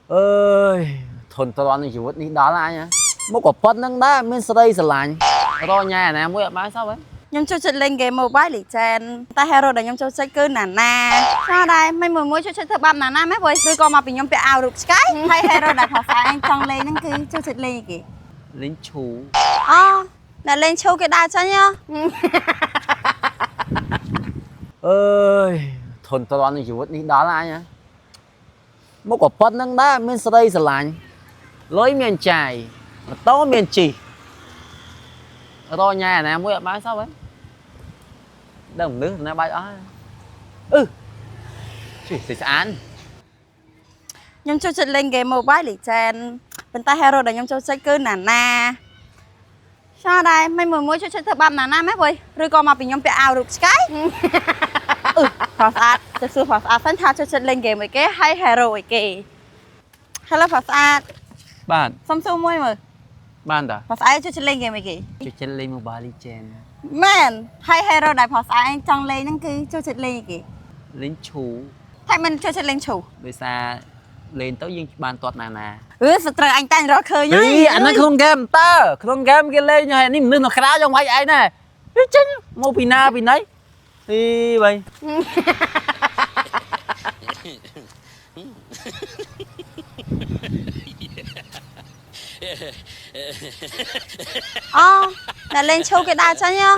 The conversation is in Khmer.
ơi thôn toàn này chỉ vứt đi đó là ai nhá một quả phân nâng đá bên sau đây sờ lạnh rồi nhà này mua bán sao vậy ខ្ញុំចូលចិត្តលេង game Mobile Legends តែ hero ដែលខ្ញុំចូលចិត្តគឺ Nana ចោះដែរមិនមួយចូលចិត្តធ្វើបាប Nana ម៉េចព្រោះឬក៏មកពីខ្ញុំពាក់អាវរូបឆ្កែហើយ hero ដែលផាសាអញចង់លេងហ្នឹងគឺចូលចិត្តលេងគេ lính chú អូអ្នកលេងឈូគេដើរចាញ់ហ៎ ơi thôn toàn này chỉ vứt đi đó là ai nhá một quả phân nâng đá bên sau đây sờ lạnh lối miền chài to miền chỉ rồi nhà này mua bán sao vậy đồng nước nó bay đó chỉ sẽ án ខ្ញុំចូលចិត្តលេង game Mobile Legends ប៉ុន្តែ hero ដែលខ្ញុំចូលចិត្តគឺ Nana ចោះដែរមិនមួយចូលចិត្តធ្វើបាប Nana ម៉េចព្រោះឬក៏មកពីខ្ញុំពាក់អាវរូបឆ្កែផាស្អាតទៅសួរផាស្អាតសិនថាចូលចិត្តលេង game អីគេហើយ hero អីគេ Hello ផាស្អាត bạn សុំសួរមួយមើល bạn đã ផាស្អាតចូលចិត្តលេង game អីគេ cho chân lên một bà đi chèn មែនហើយ hero ដែលផាស្អាតអញចង់លេងហ្នឹងគឺចូលចិត្តលេងអីគេ lính chú តែមិនចូលចិត្តលេងឈូ ដោយសារលេងទៅយើងបានទាត់ណាណា សត្រូវអញតាញ់រកឃើញហើយ អាហ្នឹងក្នុងហ្គេមតើក្នុងហ្គេមគេលេងហើយនេះមនុស្សនៅក្រៅចង់វាយឯងណាវាចេញមកពីណាពីណីទីបី អូអ្នកលេងឈូគេដើរចាញ់ហ៎